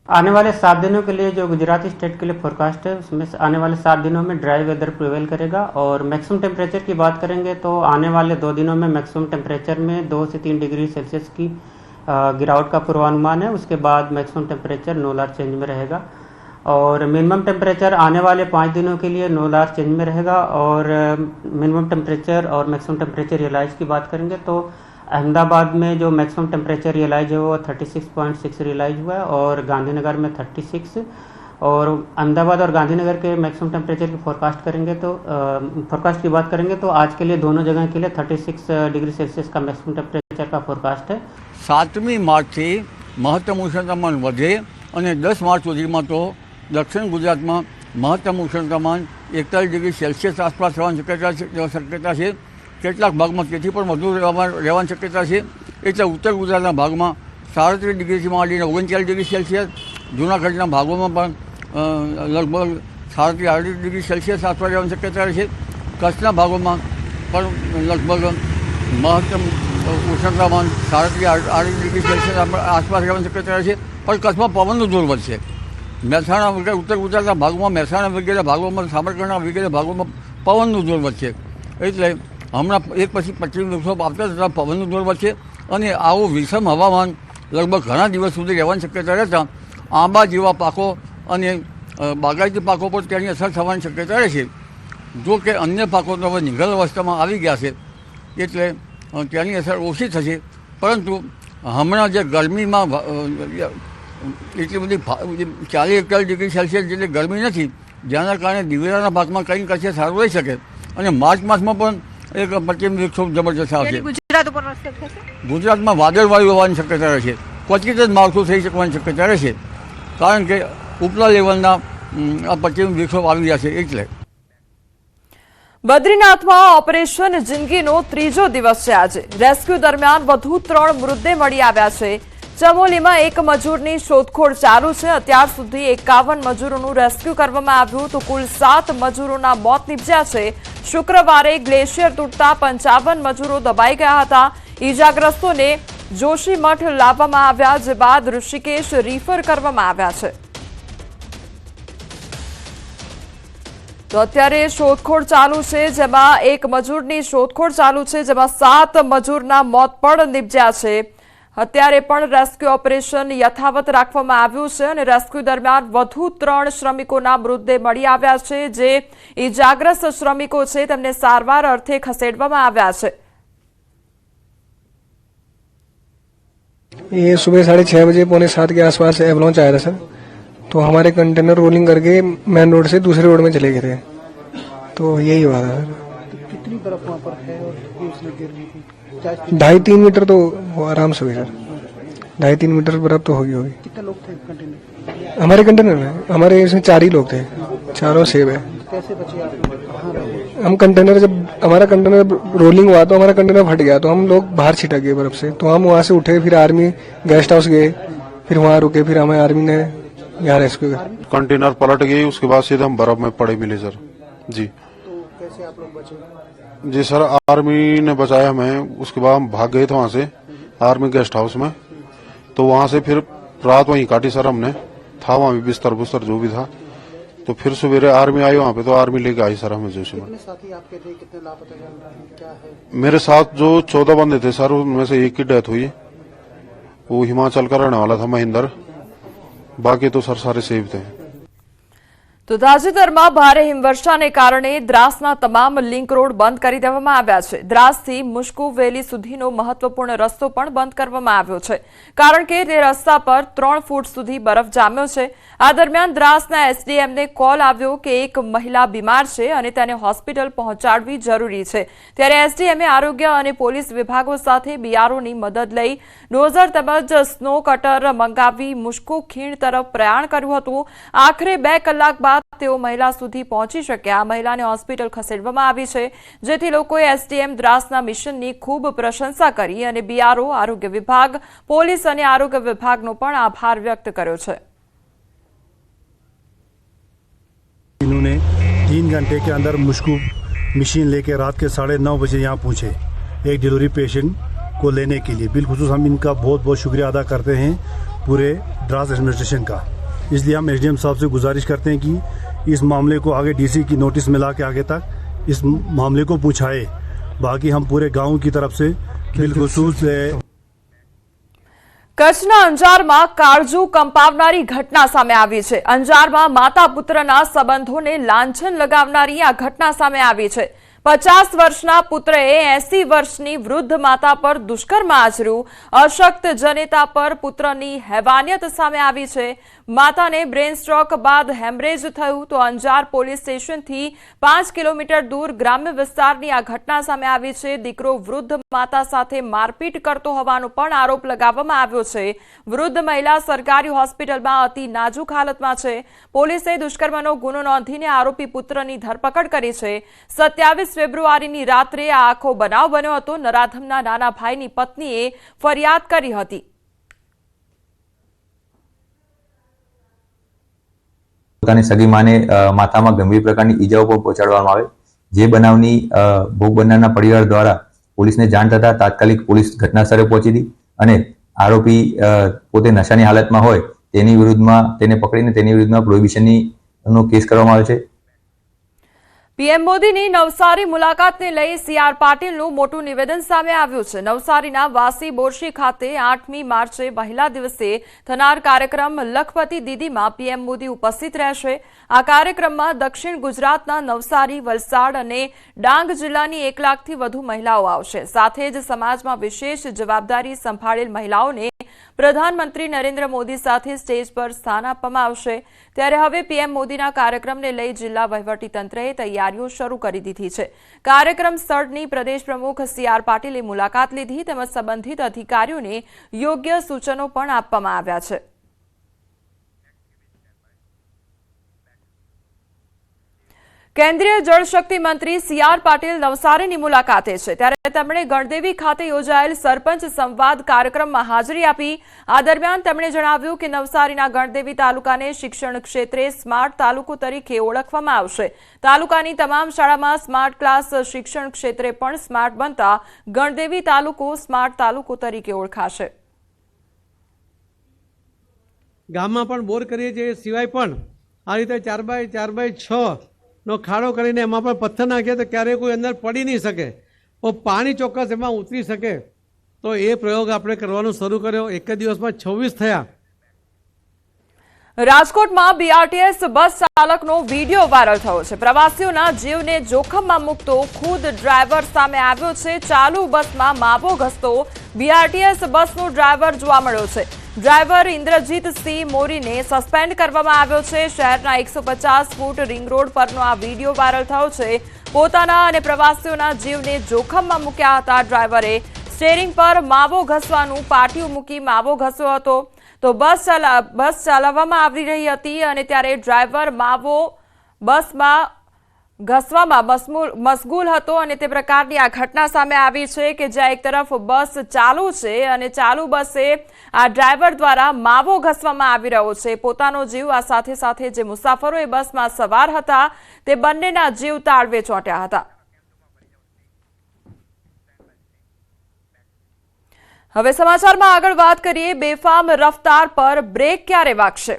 आने वाले 7 दिनों के लिए जो गुजरात स्टेट के लिए फोरकास्ट है उसमें आने वाले 7 दिनों में ड्राई वेदर प्रिवेल करेगा। और मैक्सिमम टेम्परेचर की बात करेंगे तो आने वाले 2 दिनों में मैक्सिमम टेम्परेचर में 2 से 3 डिग्री सेल्सियस की गिरावट का पूर्वानुमान है। उसके बाद maximum temperature no large change में रहेगा। और मिनिमम टेम्परेचर आने वाले 5 दिनों के लिए नो लार्ज चेंज में रहेगा। और मिनिमम टेम्परेचर और मैक्सिमम टेम्परेचर रियलाइज की बात करेंगे तो अहमदाबाद में जो मैक्सिमम टेम्परेचर रियलाइज है वो 36.6 रियलाइज हुआ है और गांधीनगर में 36। और अहमदाबाद और गांधीनगर के मैक्सिमम टेम्परेचर की फोरकास्ट करेंगे तो फोरकास्ट की बात करेंगे तो आज के लिए दोनों जगह के लिए 36 डिग्री सेल्सियस का मैक्सिमम टेम्परेचर का फोरकास्ट है। 7મી માર્ચથી મહત્તમ ઉષ્ણતામાન વધે અને 10 માર્ચ સુધીમાં તો દક્ષિણ ગુજરાતમાં મહત્તમ ઉષ્ણતામાન 41 ડિગ્રી સેલ્સિયસ આસપાસ રહેવાની શક્યતા છે। કેટલાક ભાગમાં તેથી પણ વધુ રહેવાની શક્યતા છે। એટલે ઉત્તર ગુજરાતના ભાગમાં 37 ડિગ્રીથી માંડીને 39 ડિગ્રી સેલ્સિયસ, જૂનાગઢના ભાગોમાં પણ લગભગ 37-38 ડિગ્રી સેલ્સિયસ આસપાસ રહેવાની શક્યતા છે। કચ્છના ભાગોમાં પણ લગભગ મહત્તમ ઉષ્ણતામાન 37-38 ડિગ્રી સેલ્સિયસ આસપાસ રહેવાની શક્યતા છે। પણ કચ્છમાં પવનનું જોર વધશે। મહેસાણા વગેરે ઉત્તર ગુજરાતના ભાગમાં મહેસાણા વગેરે ભાગોમાં સાબરકાંઠા વગેરે ભાગોમાં પવનનું જોર વધશે। એટલે હમણાં એક પછી પશ્ચિમ વિક્ષોભ આવતા જતાં પવનનું જોર વધશે અને આવું વિષમ હવામાન લગભગ ઘણા દિવસ સુધી રહેવાની શક્યતા રહેતા આંબા જેવા પાકો અને બાગાયતી પાકો પર તેની અસર થવાની શક્યતા રહેશે। જો કે અન્ય પાકો તો હવે નિઘલ અવસ્થામાં આવી ગયા છે એટલે તેની અસર ઓછી થશે। પરંતુ હમણાં જે ગરમીમાં એટલી બધી 40-41 ડિગ્રી સેલ્સિયસ જેટલી ગરમી નથી, જેના કારણે દિવેલાના પાકમાં કંઈ કશે સારું રહી શકે। અને માર્ચ માસમાં પણ એક પશ્ચિમ વિક્ષોભ જબરજસ્ત આવશે। ગુજરાતમાં વાદળવાયુ હોવાની શક્યતા રહેશે। ક્વચિત જ માવઠું થઈ શકવાની શક્યતા રહેશે કારણ કે ઉપલા લેવલના આ પશ્ચિમ વિક્ષોભ આવી ગયા છે। એટલે બદ્રીનાથમાં ઓપરેશન જિંદગીનો ત્રીજો દિવસ છે। આજે રેસ્ક્યુ દરમિયાન વધુ 3 મૃતદેહ મળી આવ્યા છે। ચમોલીમાં 1 મજૂરની શોધખોળ ચાલુ છે। અત્યાર સુધી 51 મજૂરોનું રેસ્ક્યુ કરવામાં આવ્યું તો કુલ 7 મજૂરોના મોત નીપજ્યા છે। શુક્રવારે ગ્લેશિયર તૂટતા 55 મજૂરો દબાઈ ગયા હતા। ઈજાગ્રસ્તોને જોશીમઠ લાવવામાં આવ્યા, જે બાદ ઋષિકેશ રીફર કરવામાં આવ્યા છે। તો અત્યારે શોધખોળ ચાલુ છે, જેમાં 1 મજૂરની શોધખોળ ચાલુ છે, જેમાં 7 મજૂરના મોત પણ નીપજ્યા છે। અત્યારે પણ રેસ્ક્યુ ઓપરેશન યથાવત રાખવામાં આવ્યું છે અને રેસ્ક્યુ દરમિયાન વધુ 3 શ્રમિકોના મૃતદેહ મળી આવ્યા છે। જે ઈજાગ્રસ્ત શ્રમિકો છે તેમને સારવાર અર્થે ખસેડવામાં આવ્યા છે। ये सुबह 6:30 बजे 6:45 के आसपास एवलॉन्च आया था सर। तो हमारे कंटेनर रोलिंग करके मेन रोड से दूसरे रोड में चले गए थे, तो यही हुआ था सर। कितनी बर्फ वहाँ पर है और उसने गिर रही थी? 2.5-3 मीटर तो आराम से हुई सर। 2.5-3 मीटर बर्फ तो होगी। कितने लोग थे कंटेनर? हमारे कंटेनर में हमारे इसमें 4 ही लोग थे, चारों सेब है। कैसे बचे आप? कहाँ रहे? हम कंटेनर जब हमारा कंटेनर रोलिंग हुआ तो हमारा कंटेनर फट गया, तो हम लोग बाहर छिटक गए बर्फ से। तो हम वहाँ से उठे, फिर आर्मी गेस्ट हाउस गए, फिर वहाँ रुके, फिर हमें आर्मी ने यहाँ रेस्क्यू किया। कंटेनर पलट गई, उसके बाद सीधे हम बर्फ में पड़े मिले सर जी। तो कैसे आप लोग बचे? जी सर, आर्मी ने बचाया हमें। उसके बाद हम भाग गए थे वहाँ से आर्मी गेस्ट हाउस में। तो वहाँ से फिर रात वहीं काटी सर हमने, था वहाँ भी बिस्तर बुस्तर जो भी था। तो फिर सवेरे आर्मी आई वहाँ पे, तो आर्मी लेके आई सर हमें जोशी में। कितने साथी आपके थे? कितने लापता चल रहे हैं? क्या है? मेरे साथ जो 14 बंदे थे सर, उनमें से एक की डेथ हुई। वो हिमाचल का रहने वाला था, महेंद्र। बाकी तो सर सारे सेफ थे। તો તાજેતરમાં ભારે હિમવર્ષાને કારણે દ્રાસના તમામ લિંક રોડ બંધ કરી દેવામાં આવ્યા છે। દ્રાસથી મુશ્કુ વેલી સુધીનો મહત્વપૂર્ણ રસ્તો પણ બંધ કરવામાં આવ્યો છે, કારણ કે તે રસ્તા પર 3 ફૂટ સુધી બરફ જામ્યો છે। આ દરમિયાન દ્રાસના એસડીએમને કોલ આવ્યો કે એક મહિલા બીમાર છે અને તેને હોસ્પિટલ પહોંચાડવી જરૂરી છે। ત્યારે એસડીએમે આરોગ્ય અને પોલીસ વિભાગો સાથે બીઆરઓની મદદ લઈ ડોઝર તેમજ સ્નો કટર મંગાવી મુશ્કુ ખીણ તરફ પ્રયાણ કર્યું હતું। આખરે 2 કલાક બાદ તેઓ મહિલા સુધી પહોંચી શક્યા। મહિલાને હોસ્પિટલ ખસેડવામાં આવી છે, જેથી લોકોએ એસડીએમ દ્રાસના મિશનની ખૂબ પ્રશંસા કરી અને બીઆરઓ, આરોગ્ય વિભાગ, પોલીસ અને આરોગ્ય વિભાગનો પણ આભાર વ્યક્ત કર્યો છે। इन्होंने 3 घंटे के अंदर मुश्कू मशीन लेके रात के 9:30 बजे यहाँ पहुँचे एक डिलीवरी पेशेंट को लेने के लिए। बिलखुसूस हम इनका बहुत बहुत शुक्रिया अदा करते हैं पूरे द्रास एडमिनिस्ट्रेशन का। इसलिए हम एसडीएम साहब से गुजारिश करते हैं कि इस मामले को आगे डीसी की नोटिस में ला के आगे तक इस मामले को पूछाए। बाकी हम पूरे गांव की तरफ से बिलखुसूस કચ્છના અંજારમાં કાળજુ કંપાવનારી ઘટના સામે આવી છે। અંજારમાં માતા પુત્રના સંબંધોને લાંછન લગાવનારી આ ઘટના સામે આવી છે। 50 વર્ષના પુત્રએ 80 વર્ષની વૃદ્ધ માતા પર દુષ્કર્મ આચર્યું। અશક્ત જનેતા પર પુત્રની હેવાનિયત સામે આવી છે। માતાને બ્રેન સ્ટ્રોક બાદ હેમરેજ થયું તો અંજાર પોલીસ સ્ટેશનથી 5 કિલોમીટર દૂર ગ્રામ્ય વિસ્તારની આ ઘટના સામે આવી છે। દીકરો વૃદ્ધ માતા સાથે મારપીટ કરતો હોવાનો પણ આરોપ લગાવવામાં આવ્યો છે। વૃદ્ધ મહિલા સરકારી હોસ્પિટલમાં અતિ નાજુક હાલતમાં છે। પોલીસે દુષ્કર્મનો ગુનો નોંધીને આરોપી પુત્રની ધરપકડ કરી છે। 27 ફેબ્રુઆરીની રાત્રે આ આખો બનાવ બન્યો હતો। નરાધમના નાના ભાઈની પત્નીએ ફરિયાદ કરી હતી। પોતાની સગી માને માથામાં ગંભીર પ્રકારની ઈજાઓ પણ પહોંચાડવામાં આવે, જે બનાવની ભોગ બનનારના પરિવાર દ્વારા પોલીસને જાણ થતા તાત્કાલિક પોલીસ ઘટના સ્થળે પહોંચી હતી અને આરોપી પોતે નશાની હાલતમાં હોય તેની વિરુદ્ધમાં તેને પકડીને તેની વિરુદ્ધમાં પ્રોહિબિશનનો કેસ કરવામાં આવે છે। પીએમ મોદીની નવસારી મુલાકાતને લઈ સીઆર પાટીલનું મોટું નિવેદન સામે આવ્યું છે। નવસારીના વાસી બોરશી ખાતે 8મી માર્ચે મહિલા દિવસે થનાર કાર્યક્રમ લખપતિ દીદીમાં પીએમ મોદી ઉપસ્થિત રહેશે। આ કાર્યક્રમમાં દક્ષિણ ગુજરાતના નવસારી, વલસાડ અને ડાંગ જિલ્લાની 1 લાખથી વધુ મહિલાઓ આવશે। સાથે જ સમાજમાં વિશેષ જવાબદારી સંભાળેલ મહિલાઓને પ્રધાનમંત્રી નરેન્દ્ર મોદી સાથે સ્ટેજ પર સ્થાન આપવામાં આવશે। ત્યારે હવે પીએમ મોદીના કાર્યક્રમને લઈ જિલ્લા વહીવટીતંત્રએ તૈયારીઓ શરૂ કરી દીધી છે। કાર્યક્રમ સ્થળની પ્રદેશ પ્રમુખ સીઆર પાટીલે મુલાકાત લીધી તેમજ સંબંધિત અધિકારીઓને યોગ્ય સૂચનો પણ આપવામાં આવ્યા છે। કેન્દ્રીય જળશક્તિ મંત્રી સીઆર પાટીલ નવસારીની મુલાકાતે છે। ત્યારે તેમણે ગણદેવી ખાતે યોજાયેલ સરપંચ સંવાદ કાર્યક્રમમાં હાજરી આપી। આ દરમિયાન તેમણે જણાવ્યું કે નવસારીના ગણદેવી તાલુકાને શિક્ષણ ક્ષેત્રે સ્માર્ટ તાલુકો તરીકે ઓળખવામાં આવશે। તાલુકાની તમામ શાળામાં સ્માર્ટ ક્લાસ, શિક્ષણ ક્ષેત્રે પણ સ્માર્ટ બનતા ગણદેવી તાલુકો સ્માર્ટ તાલુકો તરીકે ઓળખાશે। ગામમાં પણ બોર કરીએ છીએ, સિવાય પણ આ રીતે 4x6 નો ખાડો કરીને એમાં પણ પથ્થર નાખીએ તો ક્યારેય કોઈ અંદર પડી નહીં શકે, પાણી ચોક્કસ એમાં ઉતરી શકે। તો એ પ્રયોગ આપણે કરવાનું શરૂ કર્યો। એક જ દિવસમાં 26 થયા। રાજકોટમાં બીઆરટીએસ બસ ચાલકનો વિડીયો વાયરલ થયો છે। પ્રવાસીઓના જીવને જોખમમાં મૂકતો ખુદ ડ્રાઈવર સામે આવ્યો છે। ચાલુ બસમાં માવો ઘસતો બીઆરટીએસ બસનો ડ્રાઈવર જોવા મળ્યો છે। ડ્રાઈવર ઇન્દ્રજીતસિંહ મોરીને સસ્પેન્ડ કરવામાં આવ્યો છે। શહેરના 150 ફૂટ રિંગ રોડ પરનો આ વિડીયો વાયરલ થયો છે। પોતાના અને પ્રવાસીઓના જીવને જોખમમાં મૂક્યા હતા। ડ્રાઈવરે સ્ટીયરિંગ પર માવો ઘસવાનું પાટિયું મૂકી માવો ઘસ્યો હતો। તો બસ ચલાવવામાં આવી રહી હતી અને ત્યારે ડ્રાઈવર માવો બસમાં ઘસવામાં મશગુલ હતો અને તે પ્રકારની આ ઘટના સામે આવી છે કે જ્યાં એક તરફ બસ ચાલુ છે અને ચાલુ બસે આ ડ્રાઈવર દ્વારા માવો ઘસવામાં આવી રહ્યો છે। પોતાનો જીવ આ સાથે સાથે જે મુસાફરો એ બસમાં સવાર હતા તે બંનેના જીવ તાળવે ચોંટ્યા હતા। હવે સમાચારમાં આગળ વાત કરીએ। બેફામ રફતાર પર બ્રેક ક્યારે વાગશે?